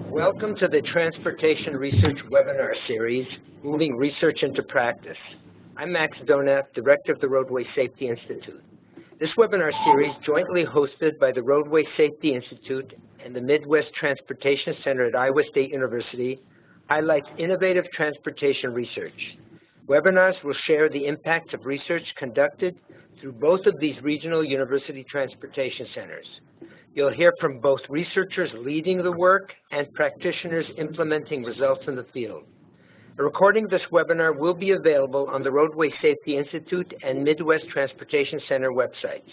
Welcome to the Transportation Research Webinar Series, Moving Research into Practice. I'm Max Donath, Director of the Roadway Safety Institute. This webinar series, jointly hosted by the Roadway Safety Institute and the Midwest Transportation Center at Iowa State University, highlights innovative transportation research. Webinars will share the impacts of research conducted through both of these regional university transportation centers. You'll hear from both researchers leading the work and practitioners implementing results in the field. A recording of this webinar will be available on the Roadway Safety Institute and Midwest Transportation Center websites.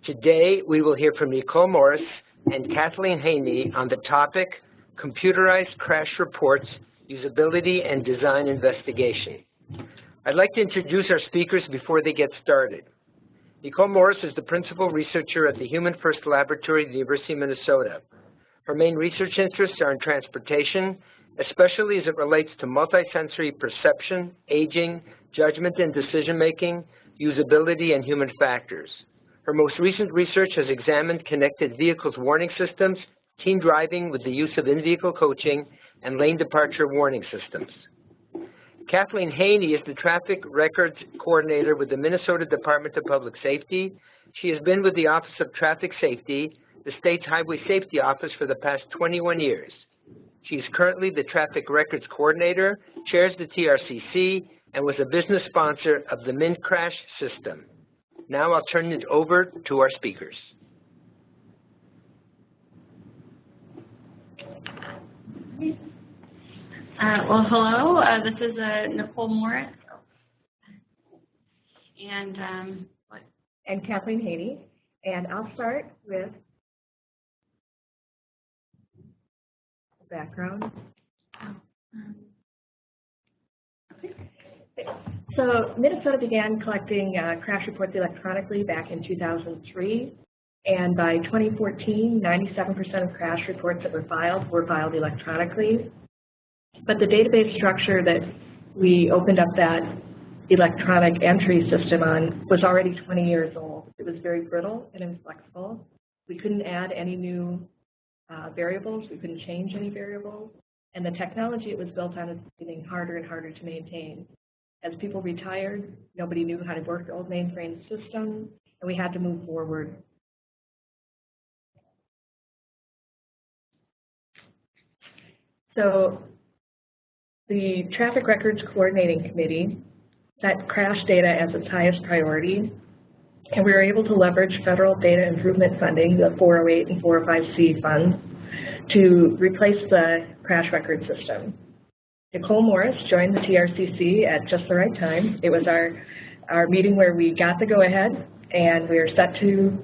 Today, we will hear from Nicole Morris and Kathleen Haney on the topic, Computerized Crash Reports, Usability and Design Investigation. I'd like to introduce our speakers before they get started. Nicole Morris is the principal researcher at the HumanFIRST Laboratory at the University of Minnesota. Her main research interests are in transportation, especially as it relates to multisensory perception, aging, judgment and decision-making, usability, and human factors. Her most recent research has examined connected vehicles warning systems, team driving with the use of in-vehicle coaching, and lane departure warning systems. Kathleen Haney is the Traffic Records Coordinator with the Minnesota Department of Public Safety. She has been with the Office of Traffic Safety, the state's Highway Safety Office, for the past 21 years. She is currently the Traffic Records Coordinator, chairs the TRCC, and was a business sponsor of the MinCrash system. Now I'll turn it over to our speakers. Well, hello. This is Nicole Morris, and Kathleen Haney, and I'll start with the background. So Minnesota began collecting crash reports electronically back in 2003, and by 2014, 97% of crash reports that were filed electronically. But the database structure that we opened up that electronic entry system on was already 20 years old. It was very brittle and inflexible. We couldn't add any new variables. We couldn't change any variables. And the technology it was built on is getting harder and harder to maintain. As people retired, nobody knew how to work the old mainframe system, and we had to move forward. So the Traffic Records Coordinating Committee set crash data as its highest priority, and we were able to leverage federal data improvement funding, the 408 and 405C funds, to replace the crash record system. Nicole Morris joined the TRCC at just the right time. It was our meeting where we got the go-ahead, and we are set to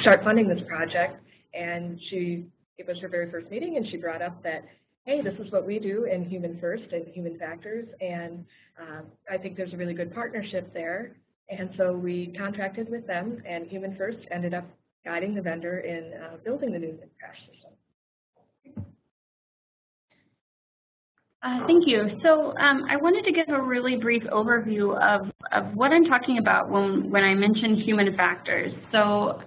start funding this project. And it was her very first meeting, and she brought up that, hey, this is what we do in HumanFIRST and Human Factors, and I think there's a really good partnership there. And so we contracted with them, and HumanFIRST ended up guiding the vendor in building the new crash system. Thank you. So I wanted to give a really brief overview of what I'm talking about when I mention human factors. So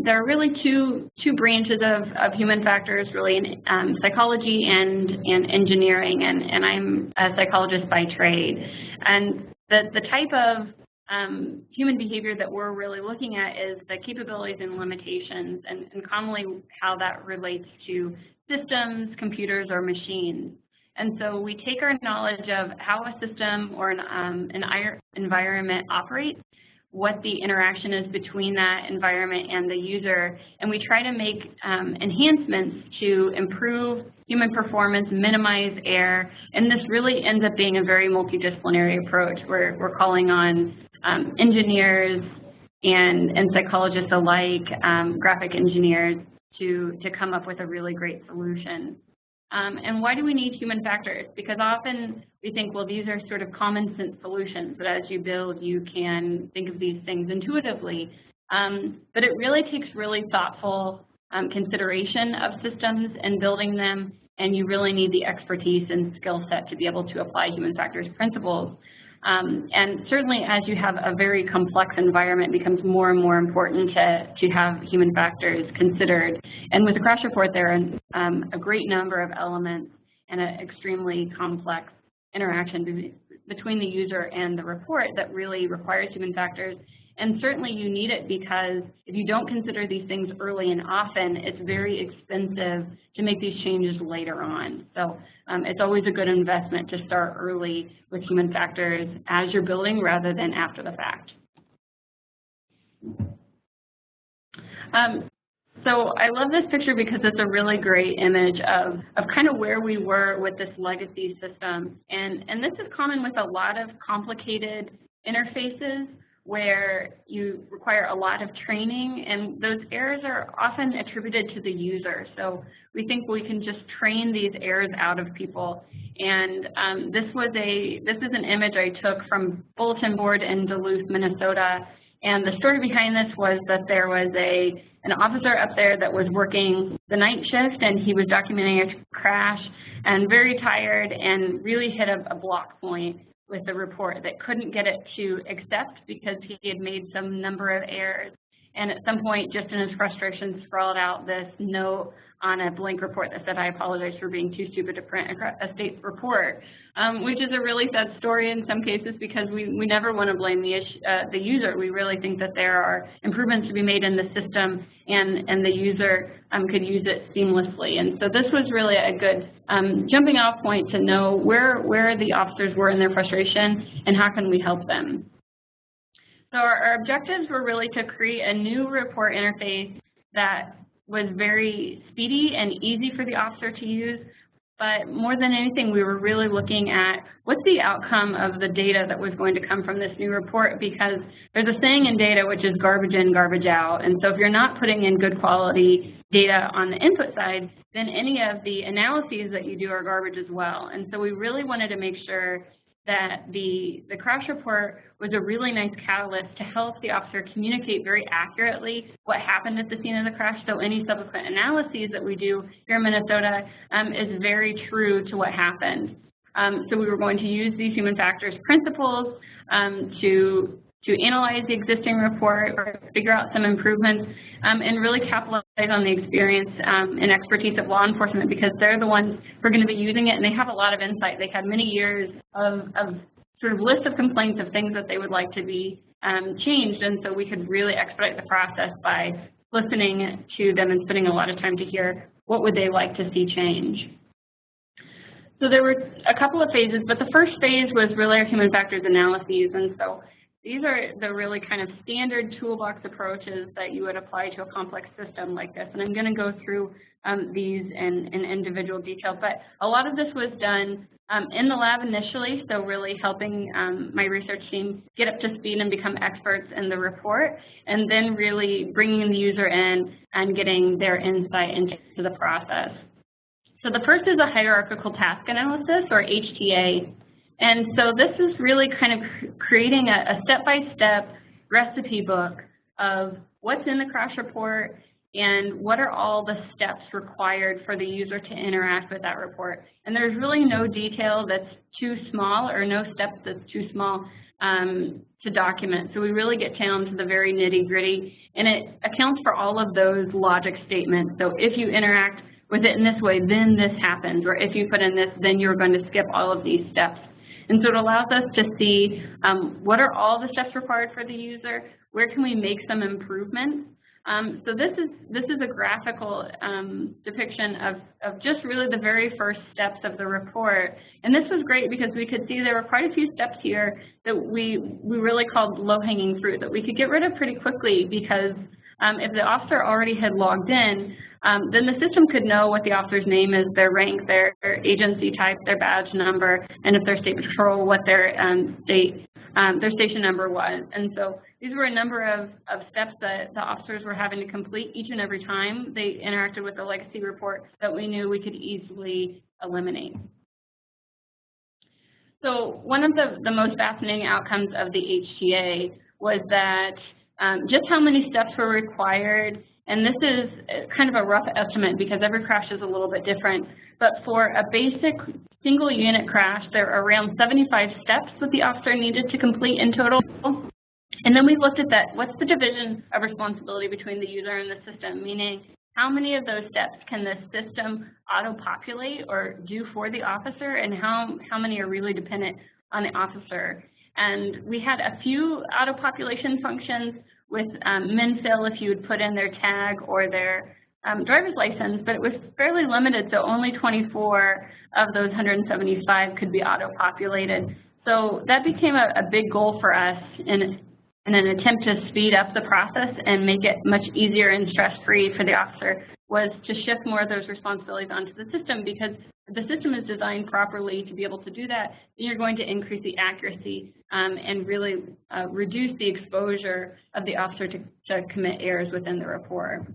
there are really two branches of human factors, really, in psychology and engineering, and I'm a psychologist by trade. And the type of human behavior that we're really looking at is the capabilities and limitations, and commonly how that relates to systems, computers, or machines. And so we take our knowledge of how a system or an environment operates, what the interaction is between that environment and the user, and we try to make enhancements to improve human performance, minimize error, and this really ends up being a very multidisciplinary approach. We're calling on engineers and psychologists alike, graphic engineers, to come up with a really great solution. And why do we need human factors? Because often we think, well, these are sort of common sense solutions, but as you build, you can think of these things intuitively. But it really takes really thoughtful consideration of systems and building them, and you really need the expertise and skill set to be able to apply human factors principles. And certainly as you have a very complex environment, it becomes more and more important to have human factors considered. And with the crash report, there are a great number of elements and an extremely complex interaction between the user and the report that really requires human factors. And certainly you need it because if you don't consider these things early and often, it's very expensive to make these changes later on. So it's always a good investment to start early with human factors as you're building rather than after the fact. So I love this picture because it's a really great image of kind of where we were with this legacy system. And this is common with a lot of complicated interfaces where you require a lot of training, and those errors are often attributed to the user. So we think we can just train these errors out of people. And this is an image I took from Bulletin Board in Duluth, Minnesota. And the story behind this was that there was an officer up there that was working the night shift, and he was documenting a crash and very tired and really hit a block point with the report that couldn't get it to accept because he had made some number of errors. And at some point, just in his frustration, scrawled out this note on a blank report that said, "I apologize for being too stupid to print a state's report," which is a really sad story in some cases because we never want to blame the user. We really think that there are improvements to be made in the system, and the user could use it seamlessly. And so this was really a good jumping off point to know where the officers were in their frustration and how can we help them. So our objectives were really to create a new report interface that was very speedy and easy for the officer to use, but more than anything, we were really looking at what's the outcome of the data that was going to come from this new report, because there's a saying in data which is garbage in, garbage out. And so if you're not putting in good quality data on the input side, then any of the analyses that you do are garbage as well. And so we really wanted to make sure that the crash report was a really nice catalyst to help the officer communicate very accurately what happened at the scene of the crash. So any subsequent analyses that we do here in Minnesota is very true to what happened. So we were going to use these human factors principles to analyze the existing report or figure out some improvements and really capitalize on the experience and expertise of law enforcement, because they're the ones who are going to be using it and they have a lot of insight. They've had many years of sort of list of complaints of things that they would like to be changed, and so we could really expedite the process by listening to them and spending a lot of time to hear what would they like to see change. So there were a couple of phases, but the first phase was really our human factors analyses, and so these are the really kind of standard toolbox approaches that you would apply to a complex system like this. And I'm going to go through these in individual detail. But a lot of this was done in the lab initially, so really helping my research team get up to speed and become experts in the report, and then really bringing the user in and getting their insight into the process. So the first is a hierarchical task analysis, or HTA. And so this is really kind of creating a step-by-step recipe book of what's in the crash report and what are all the steps required for the user to interact with that report. And there's really no detail that's too small or no steps that's too small to document. So we really get down to the very nitty-gritty, and it accounts for all of those logic statements. So if you interact with it in this way, then this happens, or if you put in this, then you're going to skip all of these steps. And so it allows us to see what are all the steps required for the user, where can we make some improvements. So this is a graphical depiction of just really the very first steps of the report. And this was great because we could see there were quite a few steps here that we really called low-hanging fruit that we could get rid of pretty quickly, because if the officer already had logged in, then the system could know what the officer's name is, their rank, their agency type, their badge number, and if they're state patrol, what their station number was. And so these were a number of steps that the officers were having to complete each and every time they interacted with the legacy report that we knew we could easily eliminate. So one of the most fascinating outcomes of the HTA was that just how many steps were required and this is kind of a rough estimate because every crash is a little bit different, but for a basic single unit crash, there are around 75 steps that the officer needed to complete in total. And then we looked at that, what's the division of responsibility between the user and the system, meaning how many of those steps can the system auto-populate or do for the officer, and how many are really dependent on the officer. And we had a few auto-population functions with min-fill if you would put in their tag or their driver's license, but it was fairly limited, so only 24 of those 175 could be auto-populated. So that became a big goal for us in an attempt to speed up the process and make it much easier and stress-free for the officer, was to shift more of those responsibilities onto the system, because if the system is designed properly to be able to do that, then you're going to increase the accuracy and really reduce the exposure of the officer to commit errors within the report.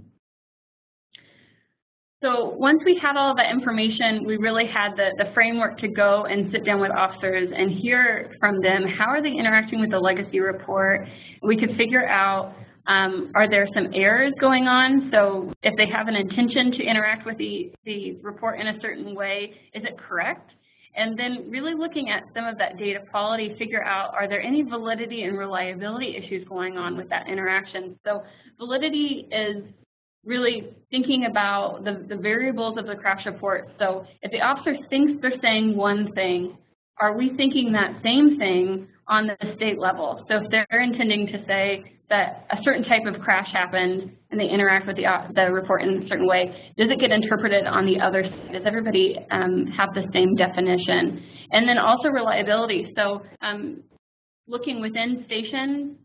So once we had all of that information, we really had the framework to go and sit down with officers and hear from them, how are they interacting with the legacy report? We could figure out, are there some errors going on? So if they have an intention to interact with the report in a certain way, is it correct? And then really looking at some of that data quality, figure out, are there any validity and reliability issues going on with that interaction? So validity is really thinking about the variables of the crash report. So if the officer thinks they're saying one thing, are we thinking that same thing on the state level? So if they're intending to say that a certain type of crash happened and they interact with the report in a certain way, does it get interpreted on the other side? Does everybody have the same definition? And then also reliability. So looking within stations,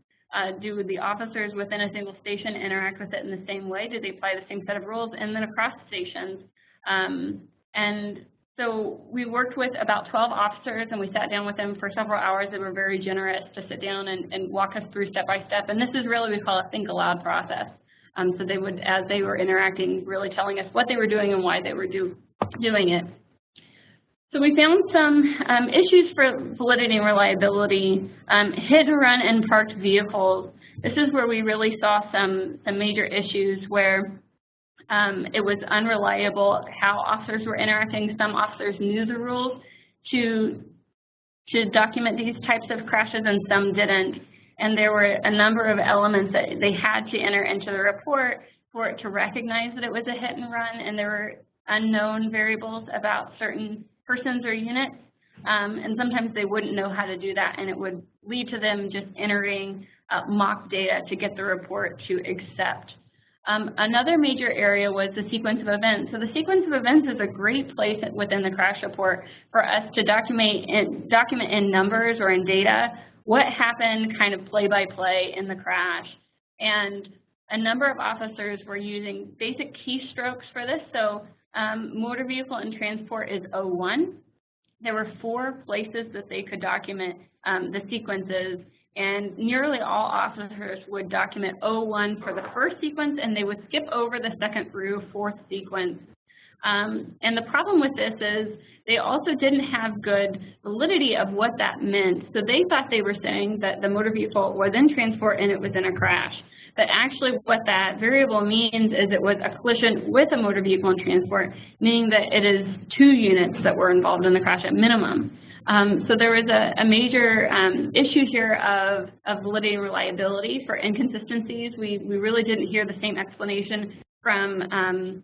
do the officers within a single station interact with it in the same way? Do they apply the same set of rules? And then across stations. And so we worked with about 12 officers, and we sat down with them for several hours. They were very generous to sit down and walk us through step by step. And this is really, we call a think aloud process. So they would, as they were interacting, really telling us what they were doing and why they were doing it. So we found some issues for validity and reliability. Hit and run and parked vehicles. This is where we really saw some major issues where it was unreliable how officers were interacting. Some officers knew the rules to document these types of crashes, and some didn't. And there were a number of elements that they had to enter into the report for it to recognize that it was a hit and run, and there were unknown variables about certain persons or units, and sometimes they wouldn't know how to do that, and it would lead to them just entering mock data to get the report to accept. Another major area was the sequence of events. So the sequence of events is a great place within the crash report for us to document in numbers or in data what happened kind of play by play in the crash. And a number of officers were using basic keystrokes for this. So motor vehicle and transport is 01. There were 4 places that they could document the sequences, and nearly all officers would document 01 for the first sequence, and they would skip over the second through 4th sequence. And the problem with this is they also didn't have good validity of what that meant. So they thought they were saying that the motor vehicle was in transport and it was in a crash. But actually what that variable means is it was a collision with a motor vehicle in transport, meaning that it is 2 units that were involved in the crash at minimum. So there was a major issue here of validity and reliability for inconsistencies. We really didn't hear the same explanation from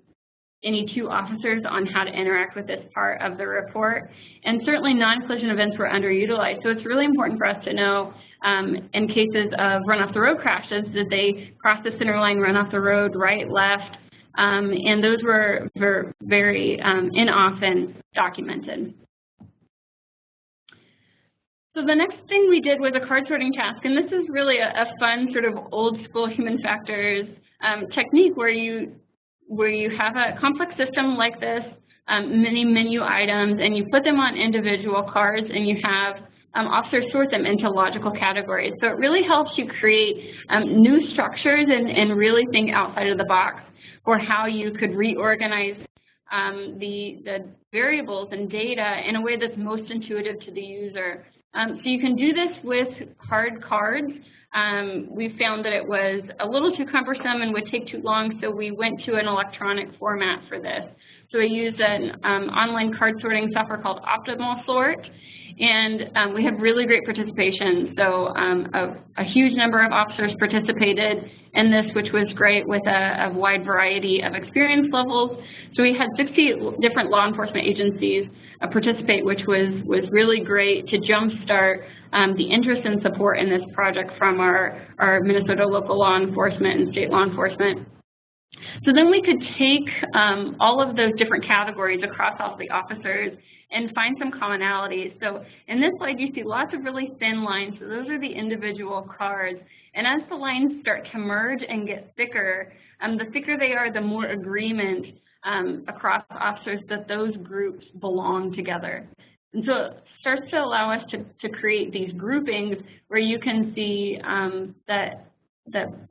any 2 officers on how to interact with this part of the report. And certainly non-collision events were underutilized. So it's really important for us to know in cases of run-off-the-road crashes, did they cross the center line, run off the road, right, left? And those were very inoften documented. So the next thing we did was a card sorting task, and this is really a fun sort of old school human factors technique where you have a complex system like this, many menu items, and you put them on individual cards, and you have officers sort them into logical categories. So it really helps you create new structures and really think outside of the box for how you could reorganize the variables and data in a way that's most intuitive to the user. So you can do this with hard cards. We found that it was a little too cumbersome and would take too long, so we went to an electronic format for this. So we used an online card sorting software called Optimal Sort, and we had really great participation. So a huge number of officers participated in this, which was great, with a wide variety of experience levels. So we had 60 different law enforcement agencies participate, which was really great to jumpstart the interest and support in this project from our Minnesota local law enforcement and state law enforcement. So then we could take all of those different categories across all of the officers and find some commonalities. So in this slide, you see lots of really thin lines. So those are the individual cards. And as the lines start to merge and get thicker, the thicker they are, the more agreement across officers that those groups belong together. And so it starts to allow us to create these groupings where you can see that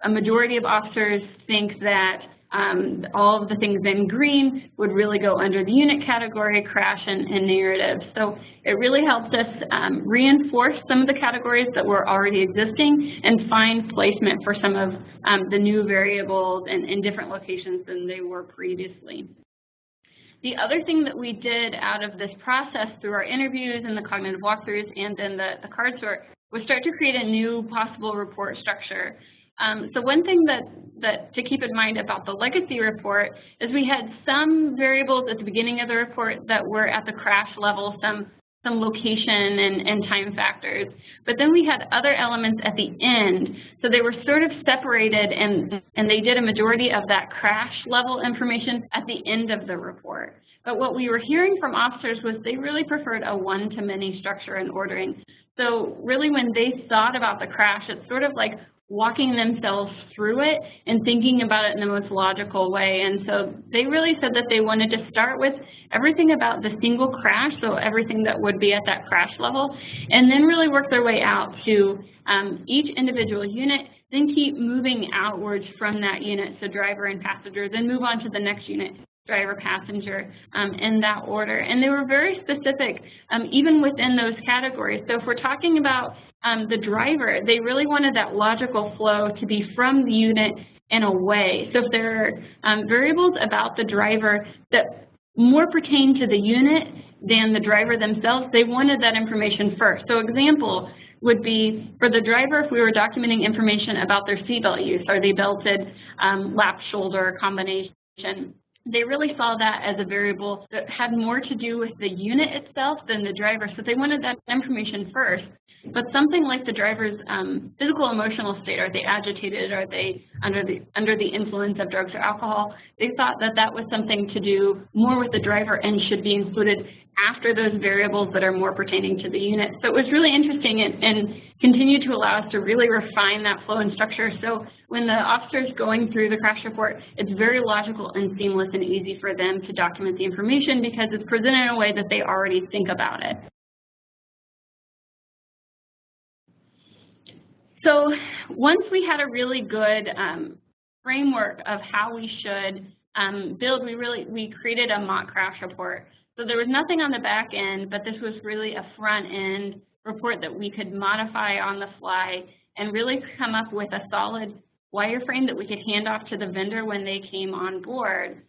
a majority of officers think that all of the things in green would really go under the unit category, crash, and narrative. So it really helps us reinforce some of the categories that were already existing and find placement for some of the new variables in different locations than they were previously. The other thing that we did out of this process through our interviews and the cognitive walkthroughs and then the card sort was start to create a new possible report structure. So one thing that to keep in mind about the legacy report is we had some variables at the beginning of the report that were at the crash level, some location and time factors. But then we had other elements at the end. So they were sort of separated and they did a majority of that crash level information at the end of the report. But what we were hearing from officers was they really preferred a one-to-many structure and ordering. So really when they thought about the crash, it's sort of like walking themselves through it and thinking about it in the most logical way. And so they really said that they wanted to start with everything about the single crash, so everything that would be at that crash level, and then really work their way out to each individual unit, then keep moving outwards from that unit, so driver and passenger, then move on to the next unit, driver, passenger, in that order. And they were very specific, even within those categories. So if we're talking about the driver, they really wanted that logical flow to be from the unit and away. So if there are variables about the driver that more pertain to the unit than the driver themselves, they wanted that information first. So example would be for the driver, if we were documenting information about their seatbelt use, are they belted, lap, shoulder combination, they really saw that as a variable that had more to do with the unit itself than the driver. So they wanted that information first. But something like the driver's physical emotional state, are they agitated, are they under the influence of drugs or alcohol, they thought that that was something to do more with the driver and should be included after those variables that are more pertaining to the unit. So it was really interesting and continued to allow us to really refine that flow and structure. So when the officer's going through the crash report, it's very logical and seamless and easy for them to document the information because it's presented in a way that they already think about it. So once we had a really good framework of how we should build, we created a mock crash report. So there was nothing on the back end, but this was really a front end report that we could modify on the fly and really come up with a solid wireframe that we could hand off to the vendor when they came on board.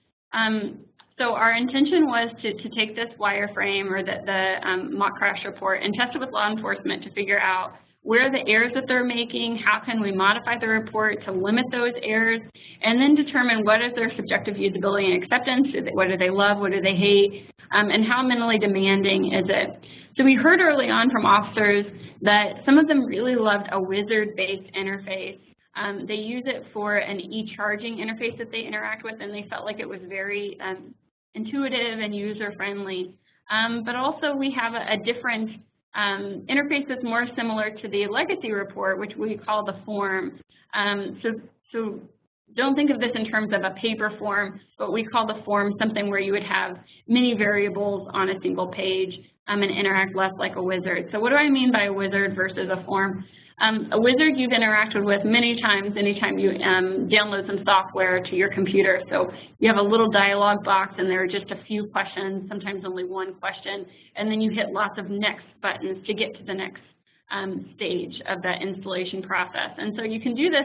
So our intention was to take this wireframe or the mock crash report and test it with law enforcement to figure out where are the errors that they're making, how can we modify the report to limit those errors, and then determine what is their subjective usability and acceptance, what do they love, what do they hate, and how mentally demanding is it. So we heard early on from officers that some of them really loved a wizard-based interface. They use it for an e-charging interface that they interact with, and they felt like it was very intuitive and user-friendly. But also we have a different interface that's more similar to the legacy report, which we call the form. So don't think of this in terms of a paper form, but we call the form something where you would have many variables on a single page and interact less like a wizard. So what do I mean by a wizard versus a form? A wizard you've interacted with many times anytime you download some software to your computer. So you have a little dialog box and there are just a few questions, sometimes only one question, and then you hit lots of next buttons to get to the next stage of that installation process. And so you can do this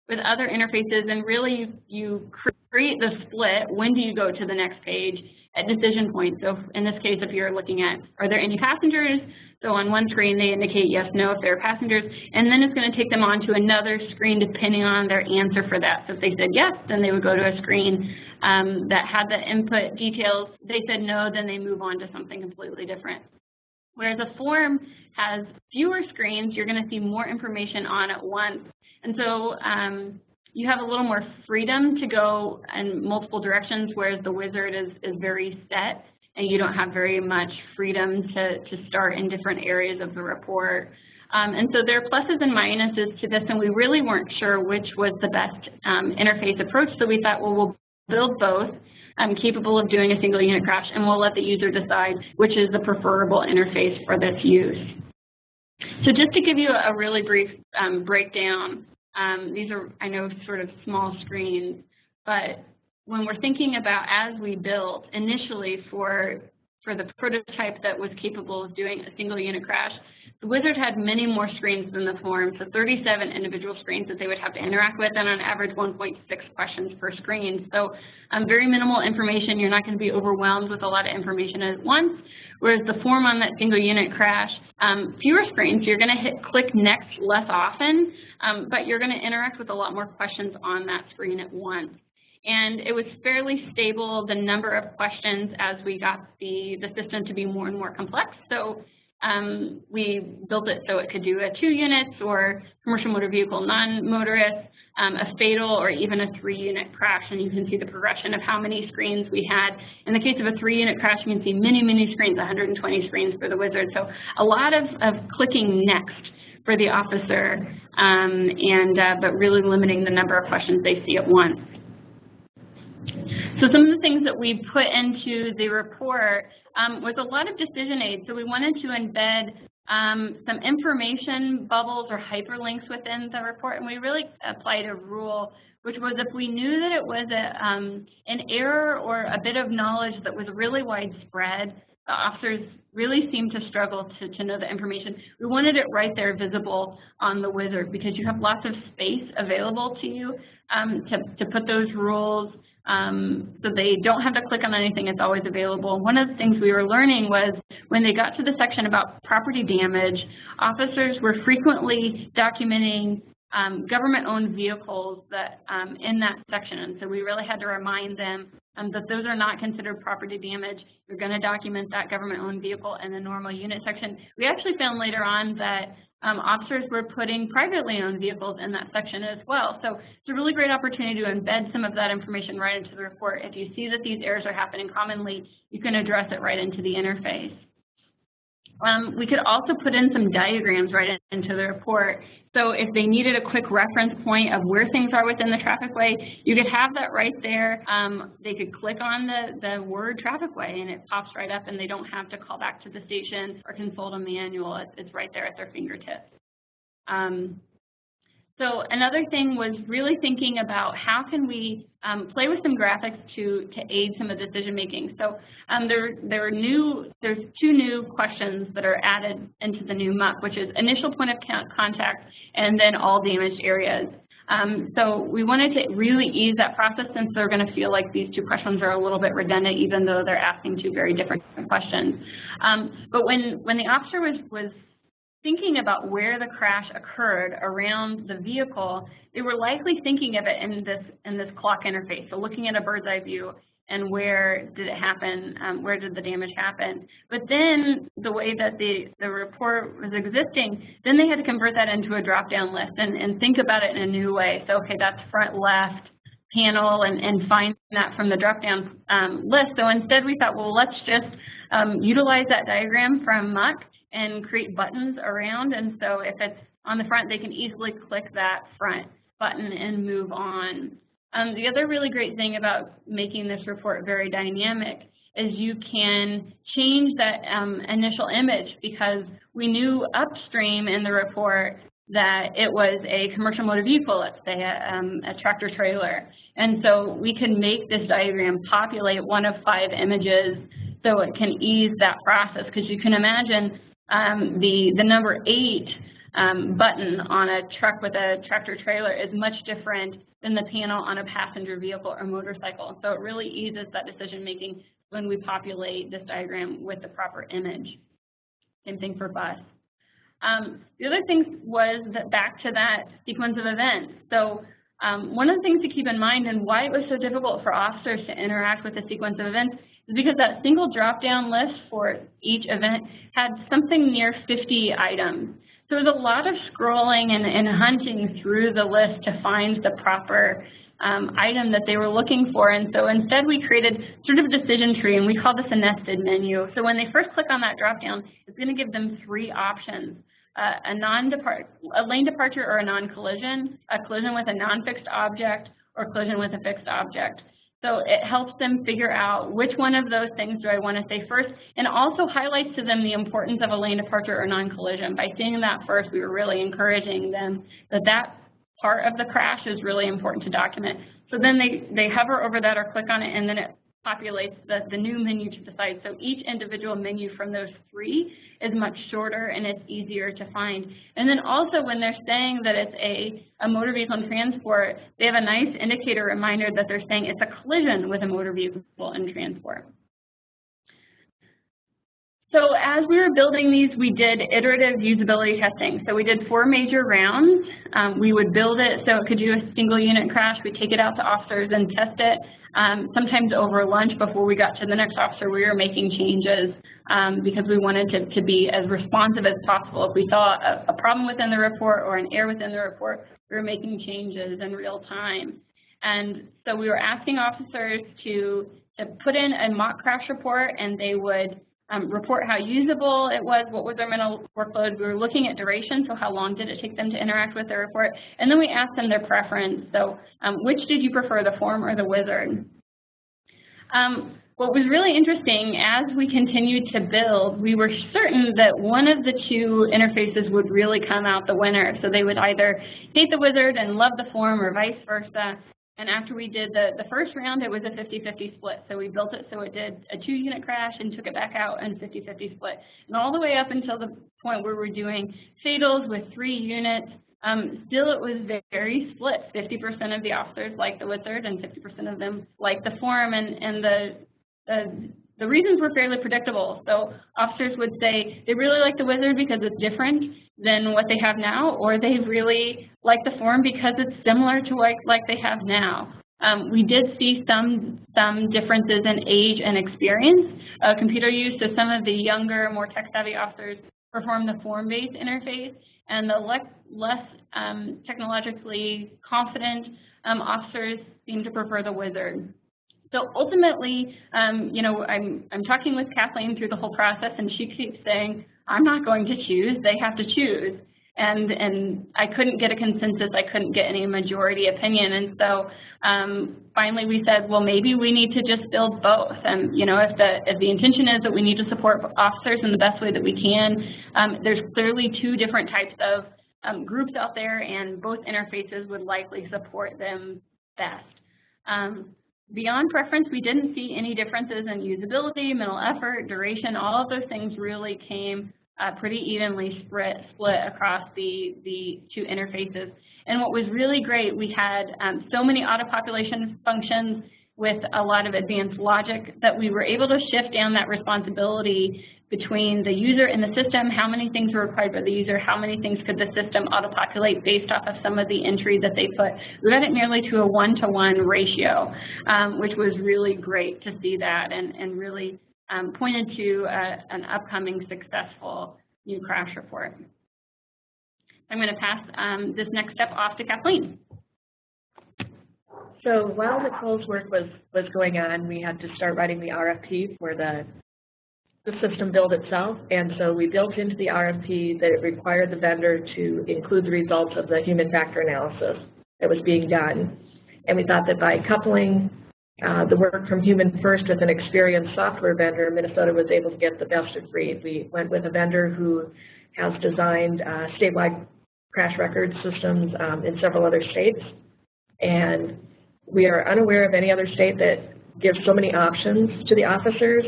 with other interfaces, and really you create the split. When do you go to the next page at decision points? So in this case, if you're looking at, are there any passengers? So on one screen, they indicate yes, no, if there are passengers, and then it's going to take them on to another screen depending on their answer for that. So if they said yes, then they would go to a screen that had the input details. If they said no, then they move on to something completely different. Whereas a form has fewer screens, you're going to see more information on at once. And so you have a little more freedom to go in multiple directions, whereas the wizard is very set, and you don't have very much freedom to start in different areas of the report. And so there are pluses and minuses to this, and we really weren't sure which was the best interface approach, so we thought, well, we'll build both, capable of doing a single unit crash, and we'll let the user decide which is the preferable interface for this use. So just to give you a really brief breakdown, these are, I know, sort of small screens, but when we're thinking about, as we built initially for the prototype that was capable of doing a single unit crash, the wizard had many more screens than the form, so 37 individual screens that they would have to interact with, and on average 1.6 questions per screen. So very minimal information. You're not going to be overwhelmed with a lot of information at once, whereas the form on that single unit crash, fewer screens. You're going to click next less often, but you're going to interact with a lot more questions on that screen at once. And it was fairly stable, the number of questions, as we got the system to be more and more complex. So we built it so it could do a 2 units or commercial motor vehicle non-motorist, a fatal, or even a 3-unit crash. And you can see the progression of how many screens we had. In the case of a 3-unit crash, you can see many, many screens, 120 screens for the wizard. So a lot of clicking next for the officer, but really limiting the number of questions they see at once. So some of the things that we put into the report was a lot of decision aids. So we wanted to embed some information bubbles or hyperlinks within the report, and we really applied a rule, which was if we knew that it was an error or a bit of knowledge that was really widespread, the officers really seemed to struggle to know the information. We wanted it right there visible on the wizard, because you have lots of space available to you to put those rules, so they don't have to click on anything. It's always available. One of the things we were learning was when they got to the section about property damage, officers were frequently documenting government-owned vehicles that in that section. And so we really had to remind them that those are not considered property damage. You're going to document that government-owned vehicle in the normal unit section. We actually found later on that officers were putting privately owned vehicles in that section as well. So it's a really great opportunity to embed some of that information right into the report. If you see that these errors are happening commonly, you can address it right into the interface. We could also put in some diagrams right into the report. So if they needed a quick reference point of where things are within the traffic way, you could have that right there. They could click on the word traffic way and it pops right up, and they don't have to call back to the station or consult a manual. It's right there at their fingertips. So another thing was really thinking about how can we play with some graphics to aid some of the decision making. So there's 2 new questions that are added into the new MUP, which is initial point of contact and then all damaged areas. So we wanted to really ease that process, since they're going to feel like these 2 questions are a little bit redundant, even though they're asking 2 very different questions. But when the officer was thinking about where the crash occurred around the vehicle, they were likely thinking of it in this clock interface. So looking at a bird's eye view and where did it happen, where did the damage happen. But then the way that the report was existing, then they had to convert that into a drop-down list and think about it in a new way. So, okay, that's front left panel, and find that from the drop-down list. So instead we thought, well, let's just utilize that diagram from MUC and create buttons around. And so if it's on the front, they can easily click that front button and move on. The other really great thing about making this report very dynamic is you can change that initial image, because we knew upstream in the report that it was a commercial motor vehicle, let's say a tractor trailer. And so we can make this diagram populate one of 5 images so it can ease that process, because you can imagine the number 8 button on a truck with a tractor trailer is much different than the panel on a passenger vehicle or motorcycle. So it really eases that decision making when we populate this diagram with the proper image. Same thing for bus. The other thing was that back to that sequence of events. So one of the things to keep in mind and why it was so difficult for officers to interact with the sequence of events is because that single drop-down list for each event had something near 50 items. So there was a lot of scrolling and hunting through the list to find the proper item that they were looking for. And so instead we created sort of a decision tree, and we call this a nested menu. So when they first click on that drop-down, it's going to give them 3 options. A lane departure or a non-collision, a collision with a non-fixed object, or collision with a fixed object. So it helps them figure out which one of those things do I want to say first, and also highlights to them the importance of a lane departure or non-collision. By seeing that first, we were really encouraging them that that part of the crash is really important to document. So then they hover over that or click on it, and then it populates the new menu to the side. So each individual menu from those 3 is much shorter and it's easier to find. And then also when they're saying that it's a motor vehicle in transport, they have a nice indicator reminder that they're saying it's a collision with a motor vehicle in transport. So as we were building these, we did iterative usability testing. So we did 4 major rounds. We would build it so it could do a single unit crash. We'd take it out to officers and test it. Sometimes over lunch before we got to the next officer, we were making changes because we wanted to be as responsive as possible. If we saw a problem within the report or an error within the report, we were making changes in real time. And so we were asking officers to put in a mock crash report, and they would report how usable it was, what was their mental workload. We were looking at duration, so how long did it take them to interact with the report, and then we asked them their preference. So which did you prefer, the form or the wizard? What was really interesting, as we continued to build, we were certain that one of the 2 interfaces would really come out the winner. So they would either hate the wizard and love the form, or vice versa. And after we did the first round, it was a 50-50 split. So we built it so it did a 2-unit crash and took it back out and 50-50 split. And all the way up until the point where we're doing fatals with 3 units, still it was very split. 50% of the officers liked the wizard and 50% of them liked the form. And the reasons were fairly predictable. So officers would say they really like the wizard because it's different than what they have now, or they really like the form because it's similar to like they have now. We did see some differences in age and experience of computer use. So some of the younger, more tech-savvy officers perform the form-based interface, and the less technologically confident officers seem to prefer the wizard. So ultimately, you know, I'm talking with Kathleen through the whole process, and she keeps saying, I'm not going to choose, they have to choose. And I couldn't get a consensus, I couldn't get any majority opinion. And so finally we said, well, maybe we need to just build both. And you know, if the intention is that we need to support officers in the best way that we can, there's clearly 2 different types of groups out there, and both interfaces would likely support them best. Beyond preference, we didn't see any differences in usability, mental effort, duration. All of those things really came pretty evenly split across the 2 interfaces. And what was really great, we had so many auto-population functions with a lot of advanced logic that we were able to shift down that responsibility between the user and the system. How many things were required by the user? How many things could the system auto-populate based off of some of the entries that they put? We got it nearly to a 1-to-1 ratio, which was really great to see that, and really pointed to an upcoming successful new crash report. I'm going to pass this next step off to Kathleen. So while Nicole's work was going on, we had to start writing the RFP for the system build itself. And so we built into the RFP that it required the vendor to include the results of the human factor analysis that was being done. And we thought that by coupling the work from HumanFIRST with an experienced software vendor, Minnesota was able to get the best of breed. We went with a vendor who has designed statewide crash record systems in several other states, and we are unaware of any other state that gives so many options to the officers,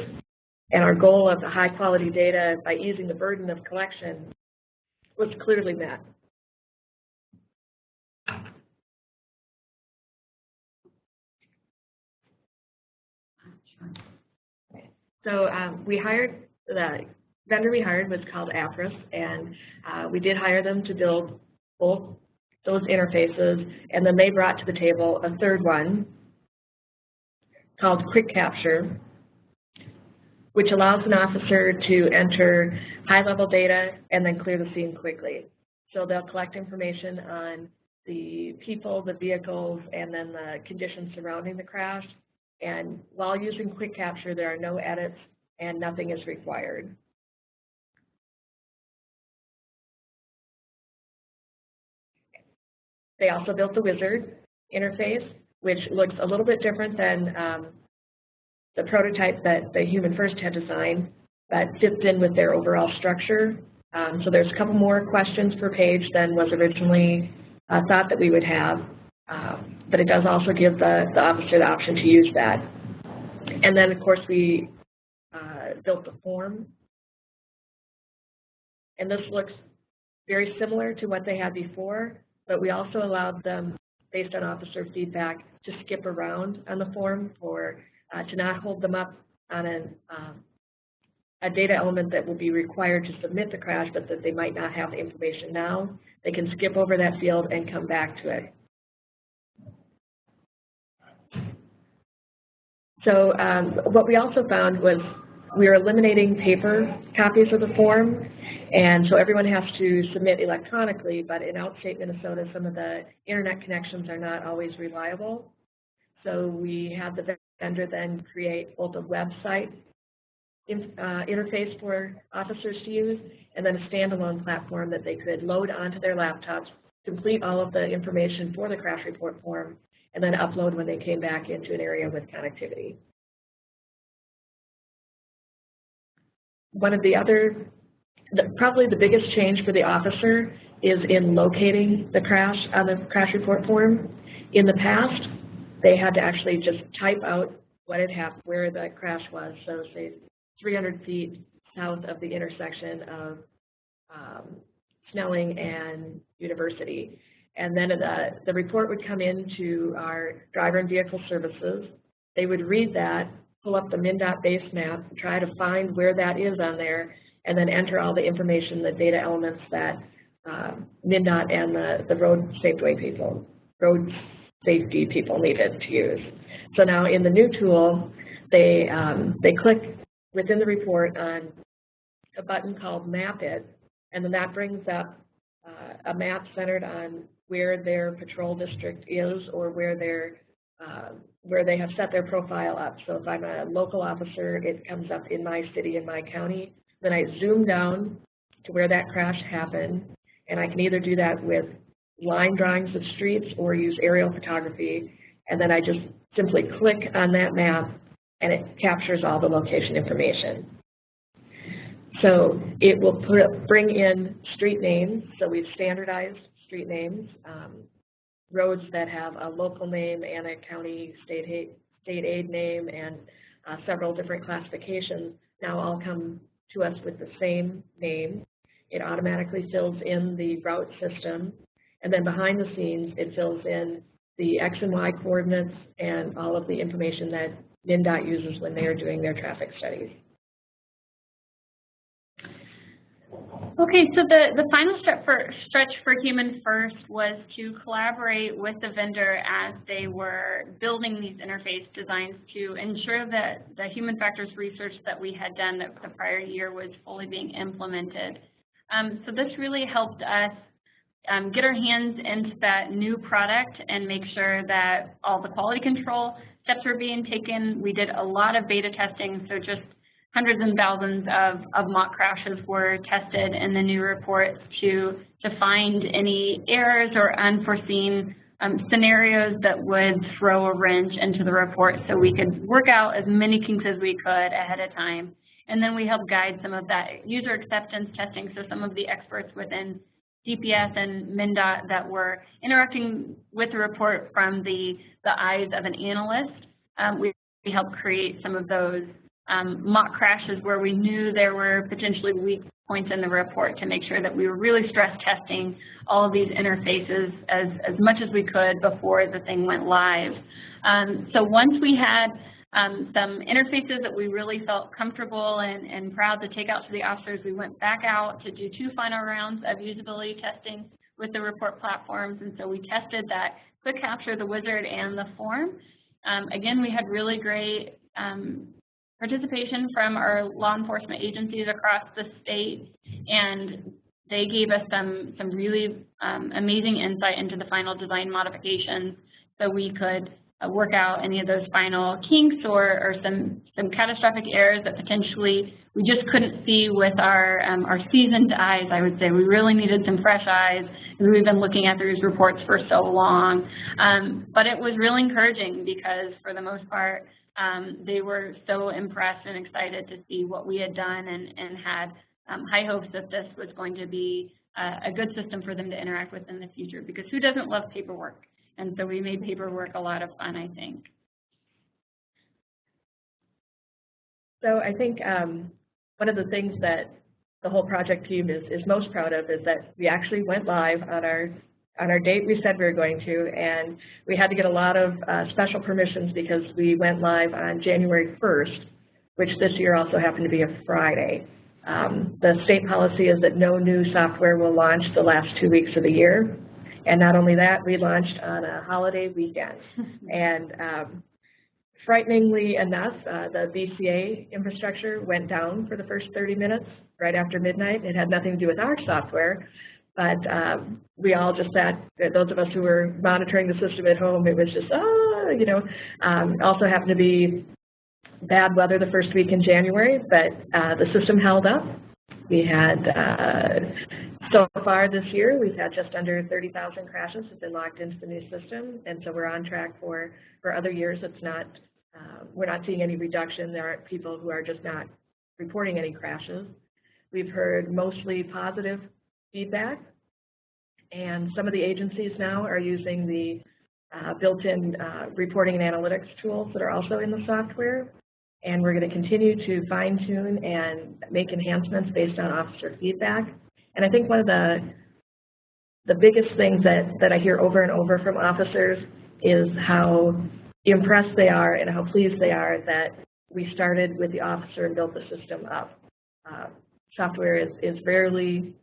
and our goal of the high quality data by easing the burden of collection was clearly met. So the vendor we hired was called Apris, and we did hire them to build both those interfaces, and then they brought to the table a third one called Quick Capture, which allows an officer to enter high-level data and then clear the scene quickly. So they'll collect information on the people, the vehicles, and then the conditions surrounding the crash. And while using Quick Capture, there are no edits and nothing is required. They also built the Wizard interface, which looks a little bit different than the prototype that the HumanFIRST had designed, but fits in with their overall structure. So there's a couple more questions per page than was originally thought that we would have, but it does also give the officer the option to use that. And then, of course, we built the form, and this looks very similar to what they had before, but we also allowed them, based on officer feedback, to skip around on the form for to not hold them up on a data element that will be required to submit the crash, but that they might not have the information now. They can skip over that field and come back to it. So what we also found was we were eliminating paper copies of the form, and so everyone has to submit electronically, but in outstate Minnesota, some of the internet connections are not always reliable. So we had the vendor then create both a website interface for officers to use, and then a standalone platform that they could load onto their laptops, complete all of the information for the crash report form, and then upload when they came back into an area with connectivity. One of the other, probably the biggest change for the officer is in locating the crash on the crash report form. In the past, they had to actually just type out what had happened, where the crash was. So say 300 feet south of the intersection of Snelling and University. And then the report would come into our driver and vehicle services. They would read that, pull up the MnDOT base map, try to find where that is on there, and then enter all the information, the data elements that MnDOT and the road safety people needed to use. So now in the new tool, they click within the report on a button called Map It, and then that brings up a map centered on where their patrol district is or where they have set their profile up. So if I'm a local officer, it comes up in my city, in my county. Then I zoom down to where that crash happened, and I can either do that with line drawings of streets or use aerial photography, and then I just simply click on that map and it captures all the location information. So it will bring in street names, so we've standardized street names, roads that have a local name and a county state aid name, and several different classifications now all come to us with the same name. It automatically fills in the route system, and then behind the scenes it fills in the X and Y coordinates and all of the information that MnDOT uses when they are doing their traffic studies. Okay, so the final stretch for HumanFIRST was to collaborate with the vendor as they were building these interface designs to ensure that the human factors research that we had done the prior year was fully being implemented. So this really helped us get our hands into that new product and make sure that all the quality control steps were being taken. We did a lot of beta testing, so just hundreds and thousands of mock crashes were tested in the new reports to find any errors or unforeseen scenarios that would throw a wrench into the report so we could work out as many kinks as we could ahead of time. And then we help guide some of that user acceptance testing, so some of the experts within DPS and MnDOT that were interacting with the report from the eyes of an analyst. We helped create some of those mock crashes where we knew there were potentially weak points in the report to make sure that we were really stress testing all of these interfaces as much as we could before the thing went live. So once we had some interfaces that we really felt comfortable and proud to take out to the officers, we went back out to do 2 final rounds of usability testing with the report platforms. And so we tested that quick capture, the wizard, and the form. Again, we had really great participation from our law enforcement agencies across the state, and they gave us some really amazing insight into the final design modifications so we could work out any of those final kinks or some catastrophic errors that potentially we just couldn't see with our seasoned eyes, I would say. We really needed some fresh eyes because we've been looking at these reports for so long. But it was really encouraging because for the most part, they were so impressed and excited to see what we had done and had high hopes that this was going to be a good system for them to interact with in the future, because who doesn't love paperwork? And so we made paperwork a lot of fun, I think. So I think one of the things that the whole project team is most proud of is that we actually went live on our date we said we were going to, and we had to get a lot of special permissions because we went live on January 1st, which this year also happened to be a Friday. The state policy is that no new software will launch the last 2 weeks of the year. And not only that, we launched on a holiday weekend. And frighteningly enough, the BCA infrastructure went down for the first 30 minutes right after midnight. It had nothing to do with our software, but we all just sat, those of us who were monitoring the system at home, it was just, you know. Also happened to be bad weather the first week in January, but the system held up. We had, so far this year, we've had just under 30,000 crashes have been logged into the new system, and so we're on track for other years. It's not, we're not seeing any reduction. There aren't people who are just not reporting any crashes. We've heard mostly positive feedback, and some of the agencies now are using the built-in reporting and analytics tools that are also in the software. And we're going to continue to fine-tune and make enhancements based on officer feedback. And I think one of the biggest things that I hear over and over from officers is how impressed they are and how pleased they are that we started with the officer and built the system up. Software is rarely,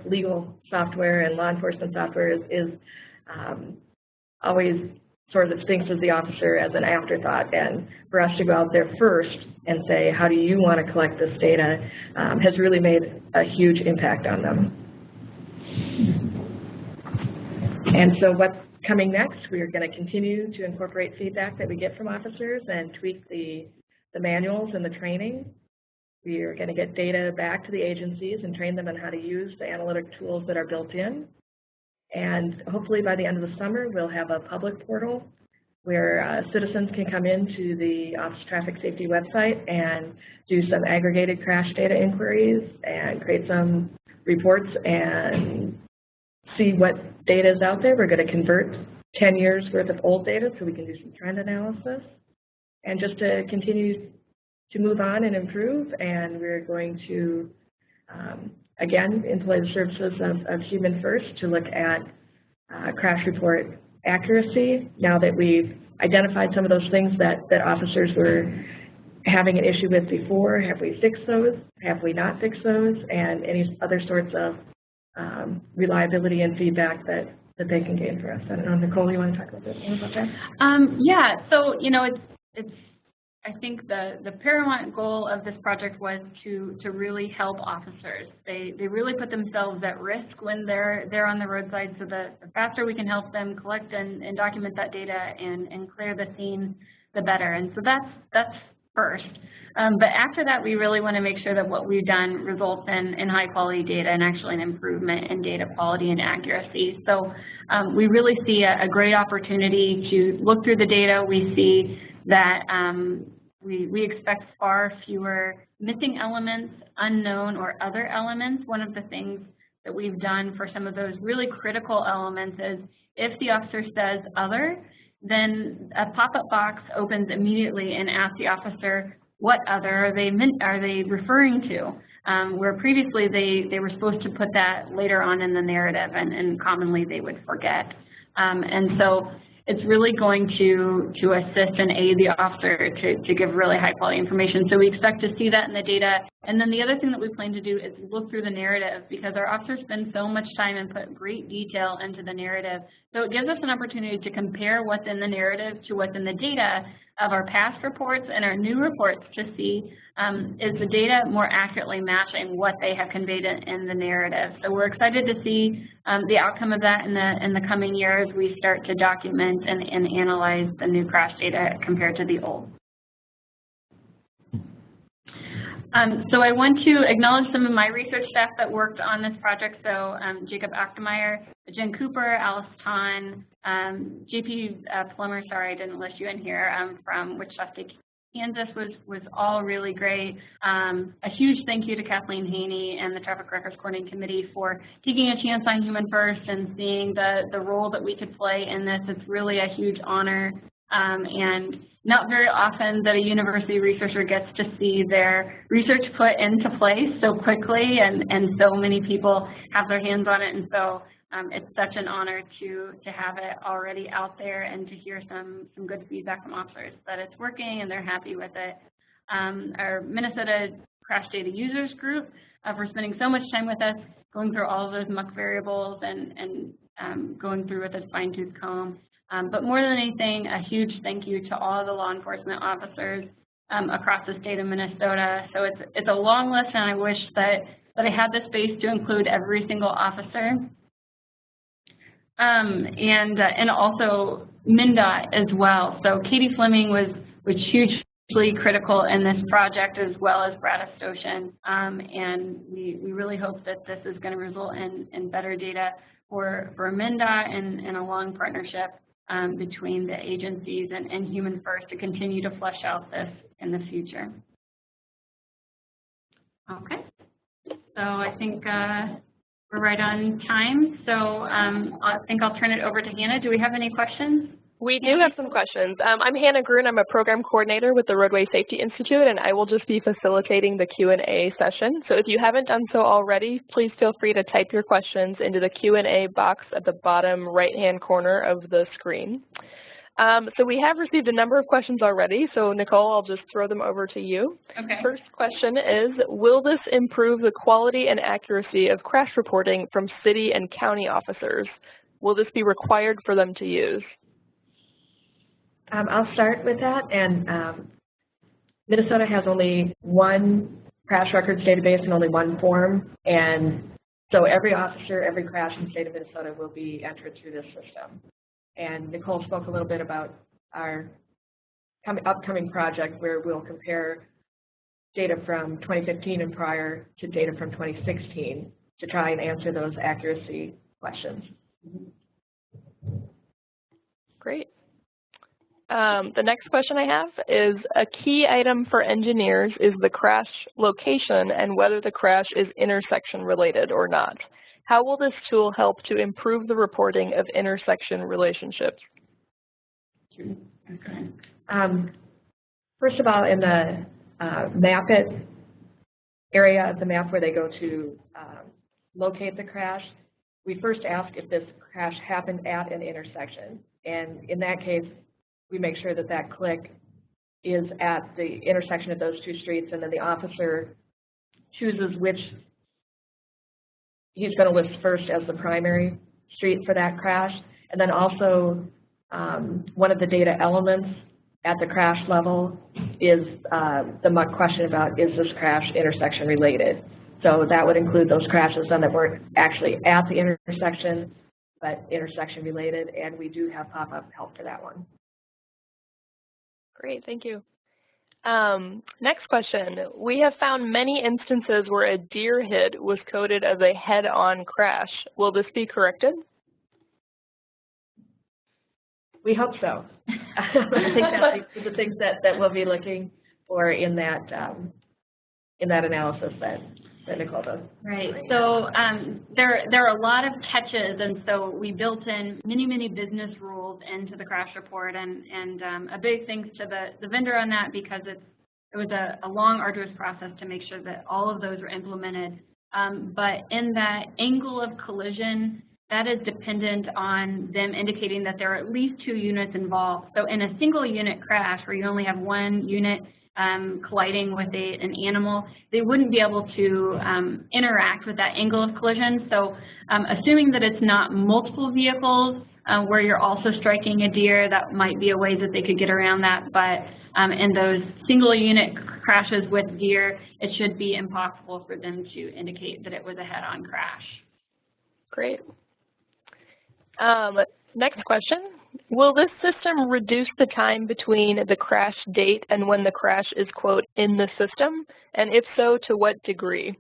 legal software and law enforcement software is always sort of thinks of the officer as an afterthought, and for us to go out there first and say, how do you want to collect this data, has really made a huge impact on them. And so what's coming next, we are going to continue to incorporate feedback that we get from officers and tweak the manuals and the training. We are going to get data back to the agencies and train them on how to use the analytic tools that are built in. And hopefully by the end of the summer, we'll have a public portal where citizens can come into the Office of Traffic Safety website and do some aggregated crash data inquiries and create some reports and see what data is out there. We're going to convert 10 years worth of old data so we can do some trend analysis, and just to continue to move on and improve. And we're going to again, employ the services of HumanFIRST to look at crash report accuracy. Now that we've identified some of those things that officers were having an issue with before, have we fixed those? Have we not fixed those? And any other sorts of reliability and feedback that they can gain for us. I don't know, Nicole, you want to talk a little bit more about that? Yeah, so, you know, it's I think the paramount goal of this project was to really help officers. They really put themselves at risk when they're on the roadside, so the faster we can help them collect and document that data and clear the scene, the better. And so that's first. But after that, we really want to make sure that what we've done results in high quality data and actually an improvement in data quality and accuracy. So we really see a great opportunity to look through the data. We see that we expect far fewer missing elements, unknown or other elements. One of the things that we've done for some of those really critical elements is if the officer says other, then a pop-up box opens immediately and asks the officer what other are they referring to, where previously they were supposed to put that later on in the narrative, and commonly they would forget. And so it's really going to assist and aid the officer to give really high quality information. So we expect to see that in the data. And then the other thing that we plan to do is look through the narrative, because our officers spend so much time and put great detail into the narrative. So it gives us an opportunity to compare what's in the narrative to what's in the data of our past reports and our new reports to see is the data more accurately matching what they have conveyed in the narrative. So we're excited to see the outcome of that in the coming years. We start to document and analyze the new crash data compared to the old. So I want to acknowledge some of my research staff that worked on this project. So Jacob Achtemeier, Jen Cooper, Alice Ton, JP Plummer, sorry I didn't list you in here, from Wichita State, Kansas was all really great. A huge thank you to Kathleen Haney and the Traffic Records Coordinating Committee for taking a chance on HumanFIRST and seeing the role that we could play in this. It's really a huge honor. And not very often that a university researcher gets to see their research put into place so quickly, and so many people have their hands on it. And so it's such an honor to have it already out there and to hear some good feedback from officers that it's working and they're happy with it. Our Minnesota Crash Data Users Group for spending so much time with us, going through all of those muck variables and going through with a fine-tooth comb. But more than anything, a huge thank you to all the law enforcement officers across the state of Minnesota. So it's a long list, and I wish that I had the space to include every single officer. And also MnDOT as well. So Katie Fleming was hugely critical in this project, as well as Brad Astosian. And we really hope that this is going to result in better data for MnDOT and a long partnership between the agencies and HumanFIRST to continue to flesh out this in the future. Okay, so I think we're right on time. So I think I'll turn it over to Hannah. Do we have any questions? We do have some questions. I'm Hannah Gruen. I'm a program coordinator with the Roadway Safety Institute, and I will just be facilitating the Q&A session. So if you haven't done so already, please feel free to type your questions into the Q&A box at the bottom right-hand corner of the screen. So we have received a number of questions already. So Nicole, I'll just throw them over to you. Okay. First question is, will this improve the quality and accuracy of crash reporting from city and county officers? Will this be required for them to use? I'll start with that, and Minnesota has only one crash records database and only one form, and so every officer, every crash in the state of Minnesota will be entered through this system. And Nicole spoke a little bit about our upcoming project where we'll compare data from 2015 and prior to data from 2016 to try and answer those accuracy questions. Great. The next question I have is, a key item for engineers is the crash location and whether the crash is intersection related or not. How will this tool help to improve the reporting of intersection relationships? Okay. First of all, in the map it area of the map where they go to locate the crash, we first ask if this crash happened at an intersection. And in that case, we make sure that that click is at the intersection of those two streets, and then the officer chooses which he's going to list first as the primary street for that crash. And then also one of the data elements at the crash level is the MUC question about, is this crash intersection related? So that would include those crashes then that weren't actually at the intersection, but intersection related, and we do have pop-up help for that one. Great, thank you. Next question. We have found many instances where a deer hit was coded as a head-on crash. Will this be corrected? We hope so. I think that's the things that we'll be looking for in that analysis that Nicole does. Right. So there are a lot of catches, and so we built in many business rules into the crash report, and a big thanks to the vendor on that, because it was a long, arduous process to make sure that all of those were implemented. But in that angle of collision, that is dependent on them indicating that there are at least 2 units involved. So in a single unit crash where you only have 1 unit colliding with an animal, they wouldn't be able to interact with that angle of collision. So assuming that it's not multiple vehicles where you're also striking a deer, that might be a way that they could get around that. But in those single unit crashes with deer, it should be impossible for them to indicate that it was a head-on crash. Great. Next question. Will this system reduce the time between the crash date and when the crash is, quote, in the system? And if so, to what degree?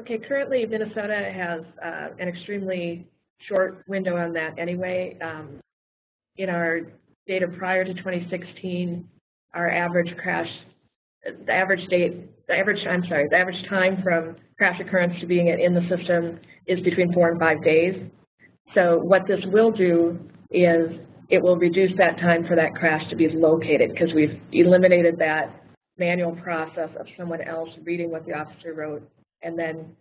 Okay, currently Minnesota has an extremely short window on that anyway. In our data prior to 2016, our average crash, the average time from crash occurrence to being in the system is between 4 and 5 days. So what this will do is it will reduce that time for that crash to be located, because we've eliminated that manual process of someone else reading what the officer wrote and then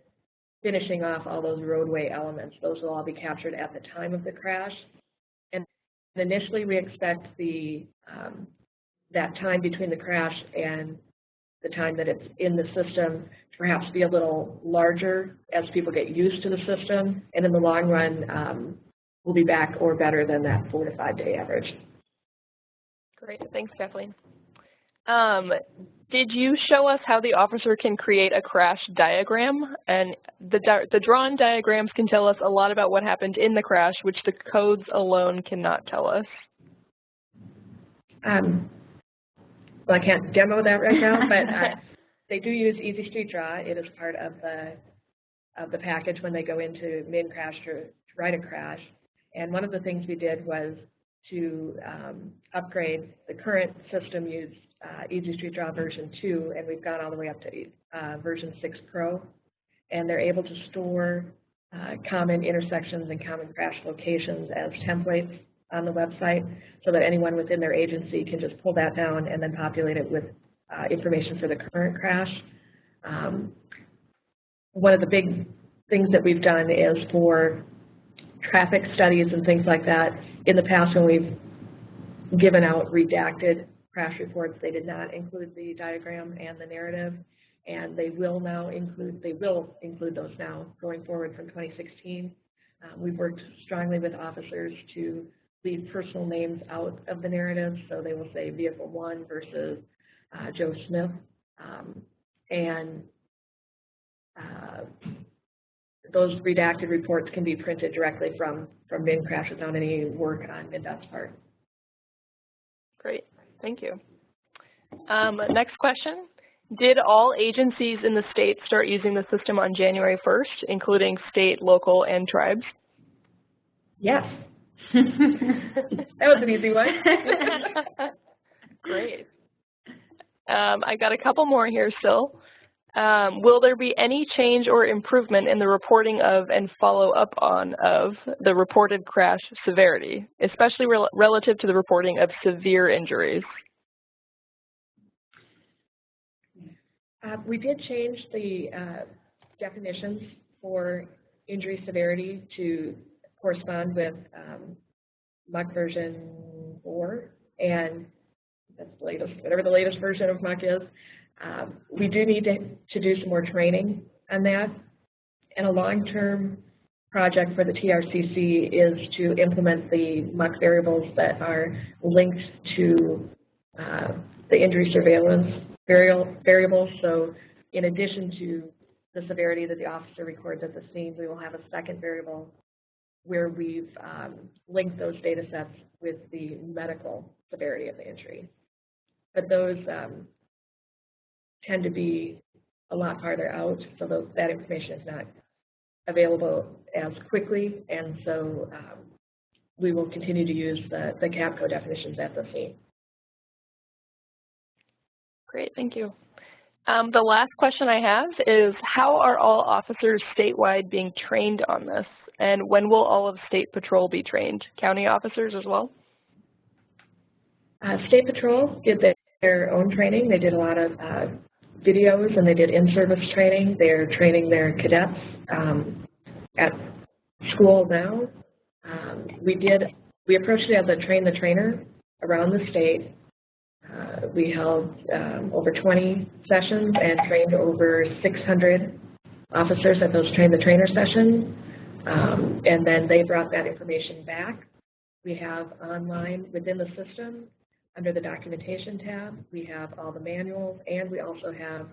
finishing off all those roadway elements. Those will all be captured at the time of the crash. And initially we expect that time between the crash and the time that it's in the system to perhaps be a little larger as people get used to the system, and in the long run we'll be back or better than that 4 to 5 day average. Great, thanks Kathleen. Did you show us how the officer can create a crash diagram? And the drawn diagrams can tell us a lot about what happened in the crash, which the codes alone cannot tell us. Well, I can't demo that right now, but they do use Easy Street Draw. It is part of the package when they go into MinCrash to write a crash. And one of the things we did was to upgrade. The current system used Easy Street Draw version 2, and we've gone all the way up to version 6 Pro. And they're able to store common intersections and common crash locations as templates on the website, so that anyone within their agency can just pull that down and then populate it with information for the current crash. One of the big things that we've done is for traffic studies and things like that. In the past, when we've given out redacted crash reports, they did not include the diagram and the narrative, and they will include those now going forward from 2016. We've worked strongly with officers to leave personal names out of the narrative, so they will say vehicle 1 versus Joe Smith, and those redacted reports can be printed directly from MinCrash without any work on MnDOT's part. Great, thank you. Next question. Did all agencies in the state start using the system on January 1st, including state, local, and tribes? Yes. That was an easy one. Great. I got a couple more here still. Will there be any change or improvement in the reporting of and follow-up on of the reported crash severity, especially relative to the reporting of severe injuries? We did change the definitions for injury severity to correspond with MUC version 4, and that's the latest, whatever the latest version of MUC is. We do need to do some more training on that, and a long-term project for the TRCC is to implement the MUC variables that are linked to the injury surveillance variables. So in addition to the severity that the officer records at the scene, we will have a second variable where we've linked those data sets with the medical severity of the injury. but those tend to be a lot farther out, so that information is not available as quickly, and so we will continue to use the CAPCO definitions at the scene. Great, thank you. The last question I have is, how are all officers statewide being trained on this? And when will all of State Patrol be trained? County officers as well? State Patrol did their own training. They did a lot of videos, and they did in-service training. They're training their cadets at school now. We approached it as a train the trainer around the state. We held over 20 sessions and trained over 600 officers at those train the trainer sessions. And then they brought that information back. We have online within the system, under the documentation tab, we have all the manuals, and we also have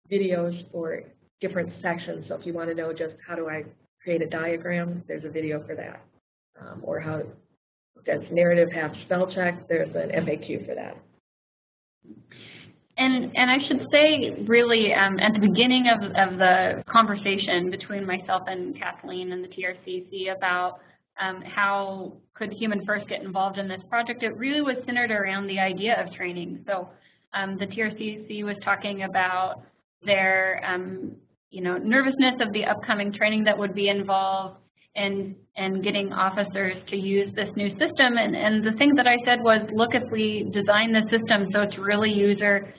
videos for different sections. So if you want to know just how do I create a diagram, there's a video for that. Or how does narrative have spell check, there's an FAQ for that. And I should say, really, at the beginning of the conversation between myself and Kathleen and the TRCC about how could HumanFIRST get involved in this project, it really was centered around the idea of training. So the TRCC was talking about their nervousness of the upcoming training that would be involved and getting officers to use this new system. And the thing that I said was, look, if we design the system so it's really user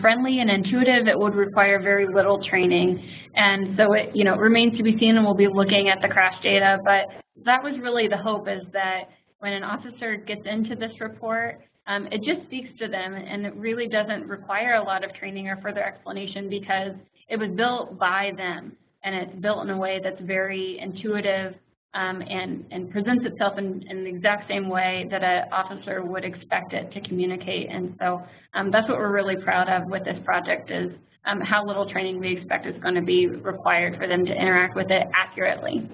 friendly and intuitive, it would require very little training. And so it remains to be seen, and we'll be looking at the crash data. But that was really the hope, is that when an officer gets into this report, it just speaks to them, and it really doesn't require a lot of training or further explanation because it was built by them, and it's built in a way that's very intuitive and presents itself in the exact same way that an officer would expect it to communicate. And so that's what we're really proud of with this project, is how little training we expect is going to be required for them to interact with it accurately.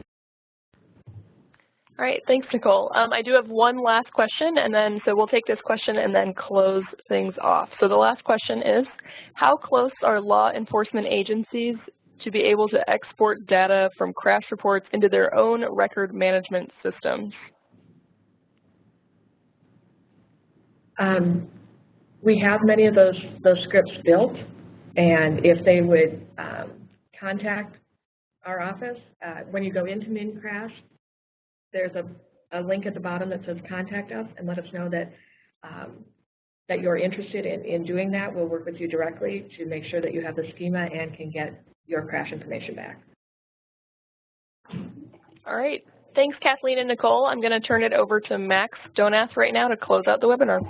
All right, thanks, Nicole. I do have one last question, and then so we'll take this question and then close things off. So the last question is, how close are law enforcement agencies to be able to export data from crash reports into their own record management systems? We have many of those scripts built, and if they would contact our office, when you go into MinCrash, there's a link at the bottom that says contact us, and let us know that that you're interested in doing that. We'll work with you directly to make sure that you have the schema and can get your crash information back. All right. Thanks, Kathleen and Nicole. I'm going to turn it over to Max Donath right now to close out the webinar.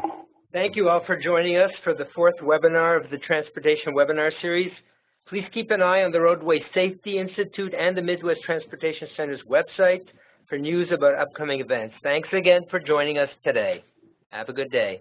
Thank you all for joining us for the 4th webinar of the Transportation Webinar Series. Please keep an eye on the Roadway Safety Institute and the Midwest Transportation Center's website for news about upcoming events. Thanks again for joining us today. Have a good day.